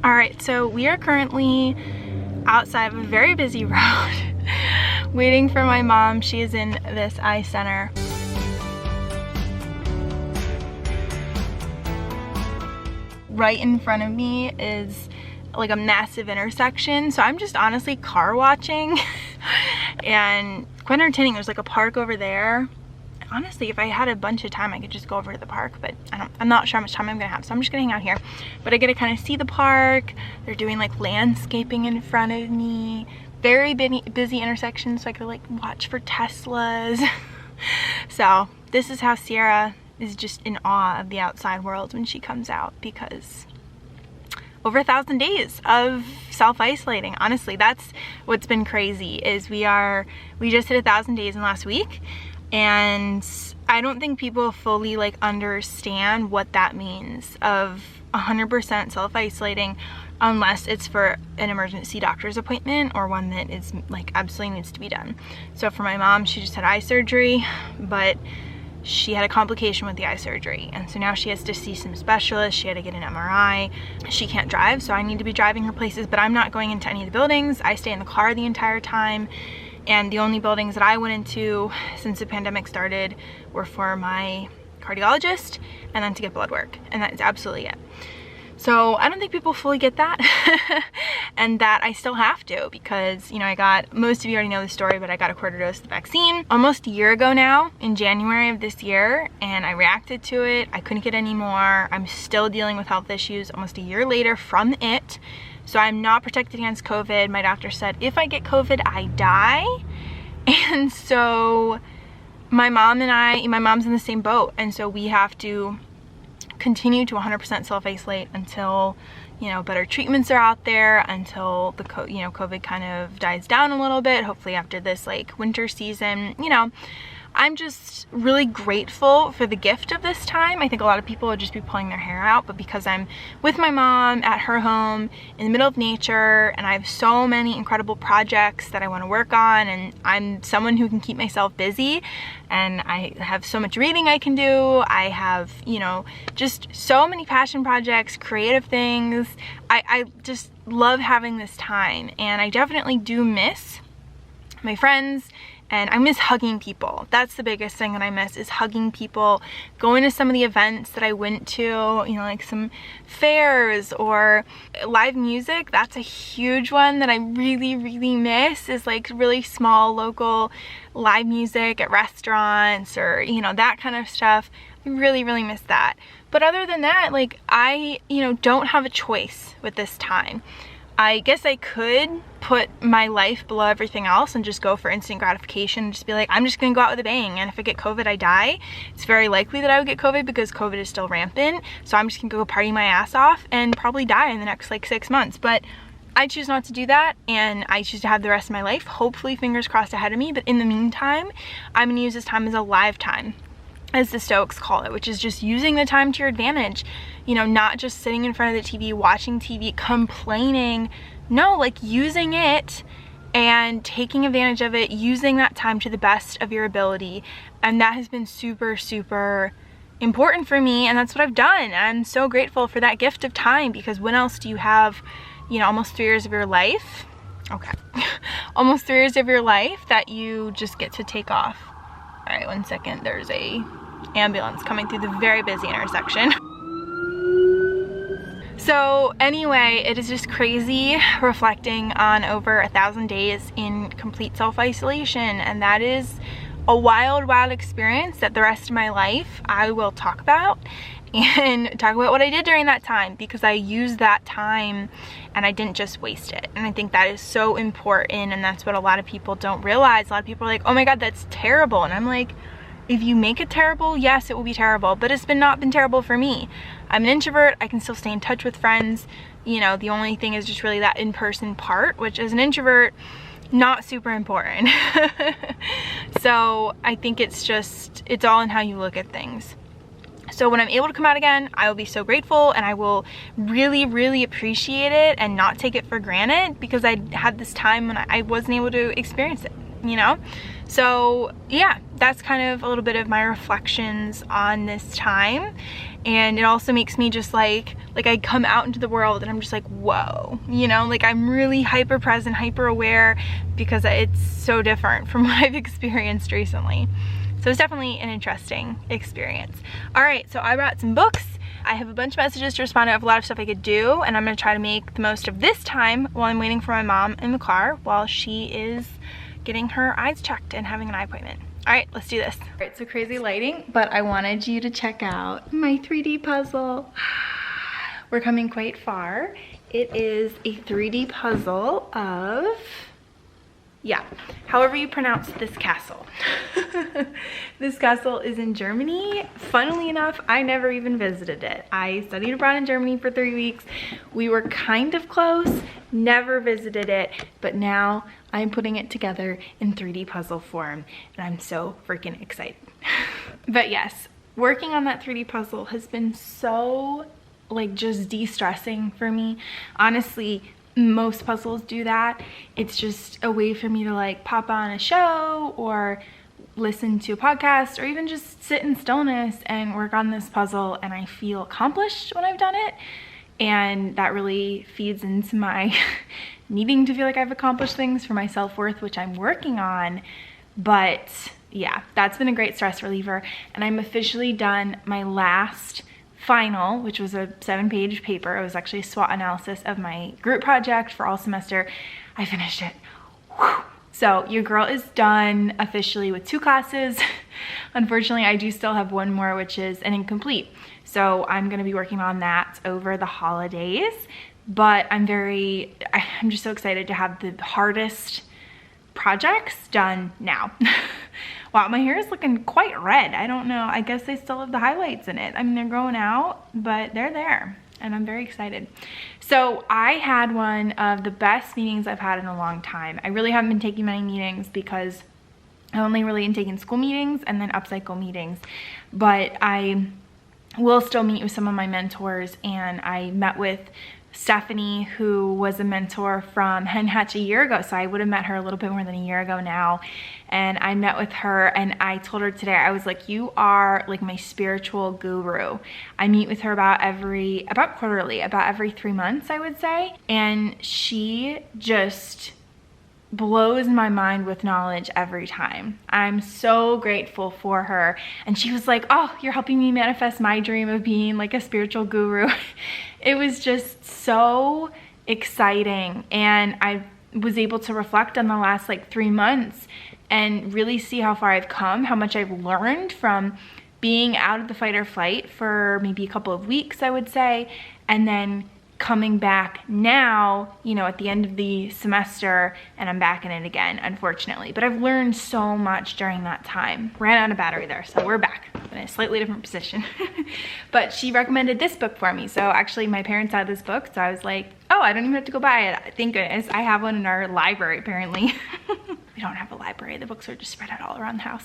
All right, so we are currently outside of a very busy road waiting for my mom. She is in this eye center. Right in front of me is like a massive intersection, so I'm just honestly car watching and quite entertaining. There's like a park over there. Honestly, if I had a bunch of time, I could just go over to the park, but I'm not sure how much time I'm gonna have, so I'm just gonna hang out here. But I get to kind of see the park. They're doing like landscaping in front of me. Very busy intersection, so I could like watch for Teslas. So this is how Sierra is just in awe of the outside world when she comes out, because over 1,000 days of self-isolating. Honestly, that's what's been crazy, is we just hit 1,000 days in last week. And I don't think people fully like understand what that means of 100% self-isolating, unless it's for an emergency doctor's appointment or one that is like absolutely needs to be done. So for my mom, she just had eye surgery, but she had a complication with the eye surgery, and so now she has to see some specialists. She had to get an MRI. She can't drive, so I need to be driving her places, but I'm not going into any of the buildings. I stay in the car the entire time. And the only buildings that I went into since the pandemic started were for my cardiologist and then to get blood work. And that is absolutely it. So I don't think people fully get that. And that I still have to, because, you know, most of you already know the story, but I got a quarter dose of the vaccine almost a year ago now, in January of this year, and I reacted to it. I couldn't get any more. I'm still dealing with health issues almost a year later from it. So I'm not protected against COVID. My doctor said if I get COVID, I die. And so my mom's in the same boat. And so we have to continue to 100% self-isolate until, you know, better treatments are out there, until the COVID kind of dies down a little bit, hopefully after this like winter season. You know, I'm just really grateful for the gift of this time. I think a lot of people would just be pulling their hair out, but because I'm with my mom at her home in the middle of nature, and I have so many incredible projects that I want to work on, and I'm someone who can keep myself busy, and I have so much reading I can do. I have, you know, just so many passion projects, creative things. I just love having this time, and I definitely do miss my friends. And I miss hugging people. That's the biggest thing that I miss, is hugging people, going to some of the events that I went to, you know, like some fairs or live music. That's a huge one that I really, really miss, is like really small local live music at restaurants, or, you know, that kind of stuff. I really, really miss that. But other than that, like, I, you know, don't have a choice with this time. I guess I could put my life below everything else and just go for instant gratification and just be like, I'm just gonna go out with a bang, and if I get COVID, I die. It's very likely that I would get COVID because COVID is still rampant, so I'm just gonna go party my ass off and probably die in the next like 6 months. But I choose not to do that, and I choose to have the rest of my life, hopefully fingers crossed, ahead of me. But in the meantime, I'm gonna use this time as a live time, as the Stoics call it, which is just using the time to your advantage. You know, not just sitting in front of the TV, watching TV, complaining. No, like using it and taking advantage of it, using that time to the best of your ability. And that has been super, super important for me, and that's what I've done. I'm so grateful for that gift of time, because when else do you have, you know, almost 3 years of your life, okay, almost 3 years of your life that you just get to take off. All right, 1 second, there's a ambulance coming through the very busy intersection. So anyway, it is just crazy reflecting on over 1,000 days in complete self-isolation, and that is a wild, wild experience that the rest of my life I will talk about, and talk about what I did during that time, because I used that time and I didn't just waste it. And I think that is so important, and that's what a lot of people don't realize. A lot of people are like, oh my god, that's terrible. And I'm like, if you make it terrible, yes, it will be terrible, but it's not been terrible for me. I'm an introvert. I can still stay in touch with friends. You know, the only thing is just really that in-person part, which as an introvert, not super important. So I think it's all in how you look at things. So when I'm able to come out again, I will be so grateful, and I will really, really appreciate it and not take it for granted, because I had this time when I wasn't able to experience it, you know? So yeah, that's kind of a little bit of my reflections on this time. And it also makes me just like I come out into the world and I'm just like, whoa, you know, like I'm really hyper present, hyper aware, because it's so different from what I've experienced recently. So it's definitely an interesting experience. All right, so I brought some books. I have a bunch of messages to respond to. I have a lot of stuff I could do, and I'm gonna try to make the most of this time while I'm waiting for my mom in the car while she is getting her eyes checked and having an eye appointment. All right, let's do this. All right, so crazy lighting, but I wanted you to check out my 3D puzzle. We're coming quite far. It is a 3D puzzle of, yeah, however you pronounce this castle. This castle is in Germany. Funnily enough, I never even visited it. I studied abroad in Germany for 3 weeks. We were kind of close, never visited it, but now I'm putting it together in 3D puzzle form, and I'm so freaking excited. But yes, working on that 3D puzzle has been so like just de-stressing for me. Honestly, most puzzles do that. It's just a way for me to like pop on a show or listen to a podcast or even just sit in stillness and work on this puzzle, and I feel accomplished when I've done it. And that really feeds into my needing to feel like I've accomplished things for my self-worth, which I'm working on. But yeah, that's been a great stress reliever. And I'm officially done my last final, which was a 7-page paper. It was actually a SWOT analysis of my group project for all semester. I finished it. Whew. So your girl is done officially with 2 classes. Unfortunately, I do still have one more, which is an incomplete. So I'm gonna be working on that over the holidays, but I'm just so excited to have the hardest projects done now. Wow, my hair is looking quite red. I don't know, I guess they still have the highlights in it. I mean, they're growing out, but they're there, and I'm very excited. So I had one of the best meetings I've had in a long time. I really haven't been taking many meetings because I only really am taking school meetings and then upcycle meetings, but I will still meet with some of my mentors, and I met with Stephanie, who was a mentor from Hen Hatch a year ago. So I would have met her a little bit more than a year ago now. And I met with her and I told her today, I was like, you are like my spiritual guru. I meet with her about every 3 months, I would say. And she just blows my mind with knowledge every time. I'm so grateful for her. And she was like, oh, you're helping me manifest my dream of being like a spiritual guru. It was just so exciting. And I was able to reflect on the last like 3 months and really see how far I've come, how much I've learned from being out of the fight or flight for maybe a couple of weeks, I would say, and then coming back now, you know, at the end of the semester, and I'm back in it again, unfortunately. But I've learned so much during that time. Ran out of battery there, so we're back in a slightly different position. But she recommended this book for me. So actually my parents had this book, so I was like, oh, I don't even have to go buy it. Thank goodness. I have one in our library, apparently. We don't have a library. The books are just spread out all around the house.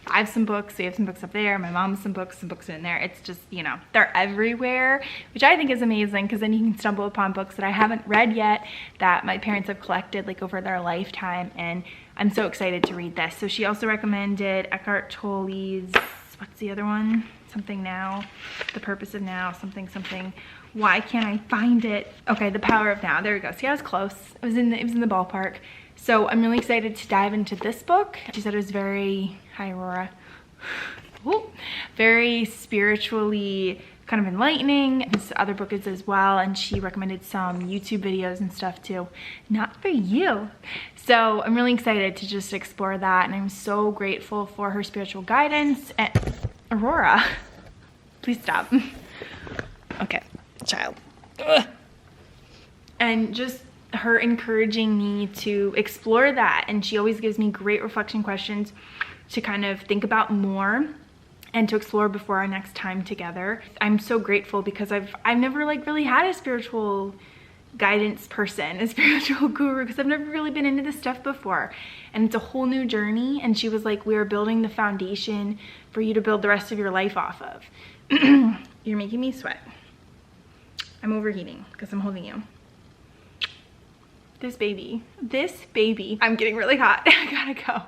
I have some books. We have some books up there. My mom has some books in there. It's just, you know, they're everywhere, which I think is amazing because then you can stumble upon books that I haven't read yet that my parents have collected like over their lifetime. And I'm so excited to read this. So she also recommended Eckhart Tolle's, what's the other one? Something Now, The Purpose of Now, something. Why can't I find it? Okay, The Power of Now. There we go. See, I was close. It was in the ballpark. So I'm really excited to dive into this book. She said it was very, hi Aurora, very spiritually kind of enlightening. This other book is as well, and she recommended some YouTube videos and stuff too. Not for you. So I'm really excited to just explore that, and I'm so grateful for her spiritual guidance. And Aurora, please stop. Okay, child. Ugh. And just her encouraging me to explore that, and she always gives me great reflection questions to kind of think about more and to explore before our next time together. I'm so grateful because I've never like really had a spiritual guidance person, a spiritual guru, because I've never really been into this stuff before, and it's a whole new journey. And she was like, we're building the foundation for you to build the rest of your life off of. You're making me sweat. I'm overheating because I'm holding you. this baby, I'm getting really hot. I gotta go.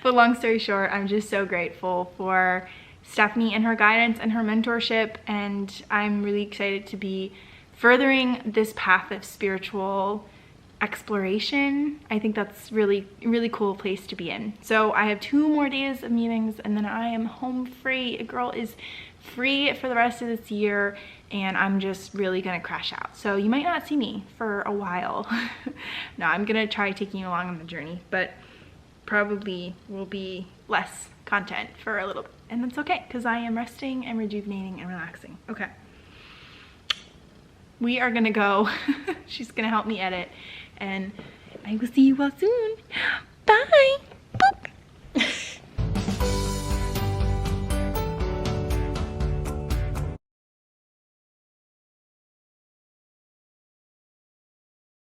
But long story short, I'm just so grateful for Stefanie and her guidance and her mentorship, and I'm really excited to be furthering this path of spiritual exploration. I think that's really cool place to be in. So I have 2 more days of meetings and then I am home free. A girl is free for the rest of this year, and I'm just really gonna crash out. So you might not see me for a while. No, I'm gonna try taking you along on the journey, but probably will be less content for a little bit, and that's okay because I am resting and rejuvenating and relaxing. Okay, we are gonna go. She's gonna help me edit, and I will see you all soon.